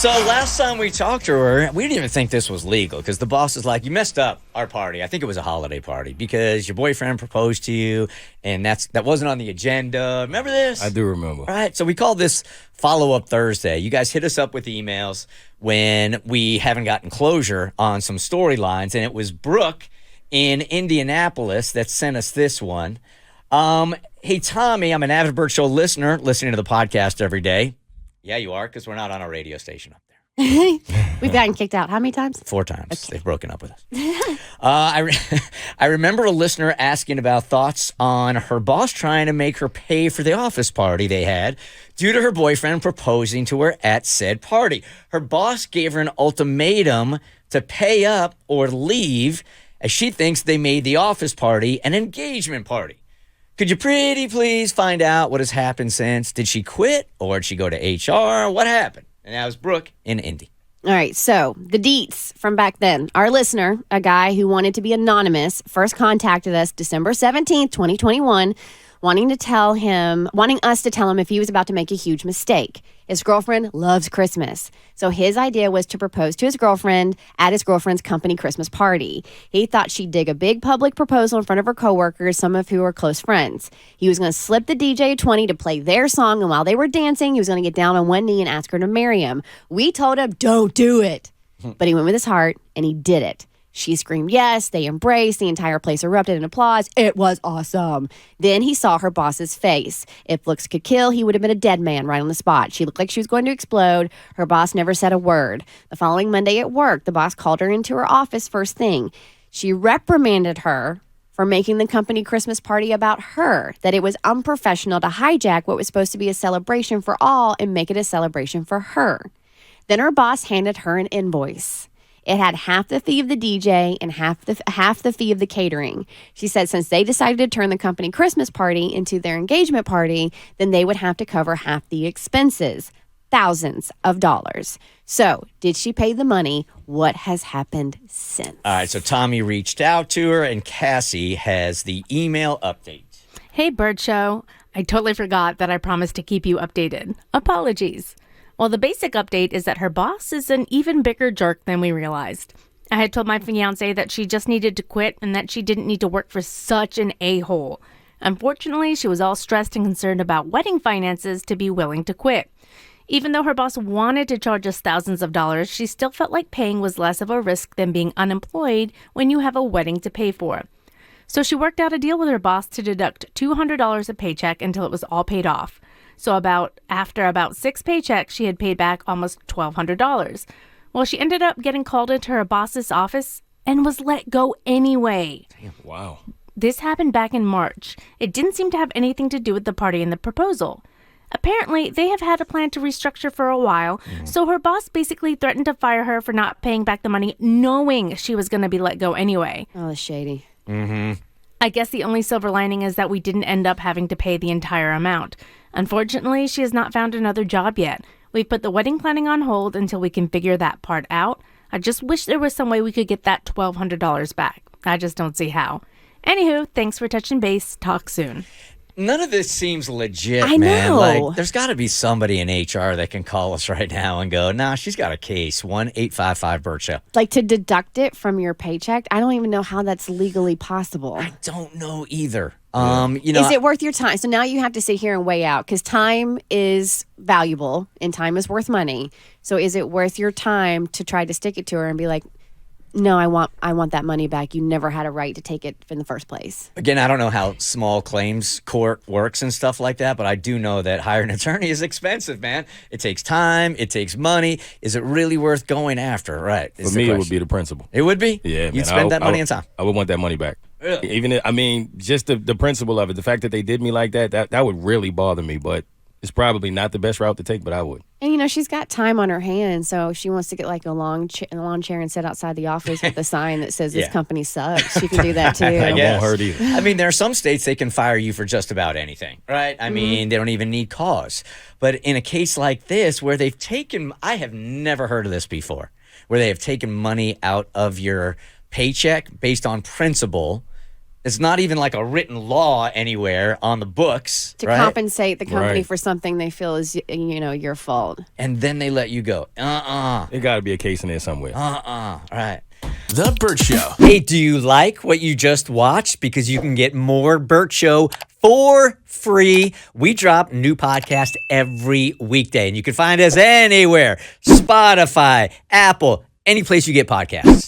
So last time we talked to her, we didn't even think this was legal because the boss is like, you messed up our party. I think it was a holiday party because your boyfriend proposed to you and that wasn't on the agenda. Remember this? I do remember. All right. So we called this Follow-Up Thursday. You guys hit us up with emails when we haven't gotten closure on some storylines. And it was Brooke in Indianapolis that sent us this one. Hey, Tommy, I'm an avid Bert Show listener, listening to the podcast every day. Yeah, you are, because we're not on our radio station up there. We've gotten kicked out how many times? 4 times. Okay. They've broken up with us. I remember a listener asking about thoughts on her boss trying to make her pay for the office party they had due to her boyfriend proposing to her at said party. Her boss gave her an ultimatum to pay up or leave, as she thinks they made the office party an engagement party. Could you pretty please find out what has happened since? Did she quit or did she go to HR? What happened? And that was Brooke in Indy. All right, so the deets from back then. Our listener, a guy who wanted to be anonymous, first contacted us December 17th, 2021, wanting us to tell him if he was about to make a huge mistake. His girlfriend loves Christmas. So his idea was to propose to his girlfriend at his girlfriend's company Christmas party. He thought she'd dig a big public proposal in front of her coworkers, some of who are close friends. He was going to slip the DJ a 20 to play their song, and while they were dancing, he was going to get down on one knee and ask her to marry him. We told him, don't do it. But he went with his heart, and he did it. She screamed yes, they embraced, the entire place erupted in applause. It was awesome. Then he saw her boss's face. If looks could kill, he would have been a dead man right on the spot. She looked like she was going to explode. Her boss never said a word. The following Monday at work, the boss called her into her office first thing. She reprimanded her for making the company Christmas party about her, that it was unprofessional to hijack what was supposed to be a celebration for all and make it a celebration for her. Then her boss handed her an invoice. It had half the fee of the DJ and half the fee of the catering. She said since they decided to turn the company Christmas party into their engagement party, then they would have to cover half the expenses, thousands of dollars. So, did she pay the money? What has happened since? All right, so Tommy reached out to her, and Cassie has the email update. Hey, Bert Show. I totally forgot that I promised to keep you updated. Apologies. Well, the basic update is that her boss is an even bigger jerk than we realized. I had told my fiancé that she just needed to quit and that she didn't need to work for such an a-hole. Unfortunately, she was all stressed and concerned about wedding finances to be willing to quit. Even though her boss wanted to charge us thousands of dollars, she still felt like paying was less of a risk than being unemployed when you have a wedding to pay for. So she worked out a deal with her boss to deduct $200 a paycheck until it was all paid off. So after about 6 paychecks, she had paid back almost $1,200. Well, she ended up getting called into her boss's office and was let go anyway. Damn, wow. This happened back in March. It didn't seem to have anything to do with the party and the proposal. Apparently, they have had a plan to restructure for a while, so her boss basically threatened to fire her for not paying back the money, knowing she was going to be let go anyway. Oh, that's shady. I guess the only silver lining is that we didn't end up having to pay the entire amount. Unfortunately, she has not found another job yet. We've put the wedding planning on hold until we can figure that part out. I just wish there was some way we could get that $1,200 back. I just don't see how. Anywho, thanks for touching base. Talk soon. None of this seems legit, I man. know. Like, there's got to be somebody in HR that can call us right now and go, nah, she's got a case. 1-855-BERT Show. Like to deduct it from your paycheck? I don't even know how that's legally possible. I don't know either. Is it worth your time? So now you have to sit here and weigh out because time is valuable and time is worth money. So is it worth your time to try to stick it to her and be like, no, I want that money back. You never had a right to take it in the first place. Again, I don't know how small claims court works and stuff like that, but I do know that hiring an attorney is expensive, man. It takes time. It takes money. Is it really worth going after? Right. For me, it would be the principal. It would be? Yeah, man. You'd spend that money and time. I would want that money back. Really? Just the principle of it, the fact that they did me like that would really bother me, but it's probably not the best route to take, but I would. And, she's got time on her hands, so if she wants to get like a lawn chair and sit outside the office with a sign that says this company sucks, she can do that too. I guess. It won't hurt either. I mean, there are some states they can fire you for just about anything, right? I mean, they don't even need cause. But in a case like this where they've taken, I have never heard of this before, where they have taken money out of your paycheck based on principle It's not even like a written law anywhere on the books. To right? compensate the company Right. for something they feel is, your fault. And then they let you go. There got to be a case in there somewhere. All right. The Bert Show. Hey, do you like what you just watched? Because you can get more Bert Show for free. We drop new podcast every weekday, and you can find us anywhere. Spotify, Apple, any place you get podcasts.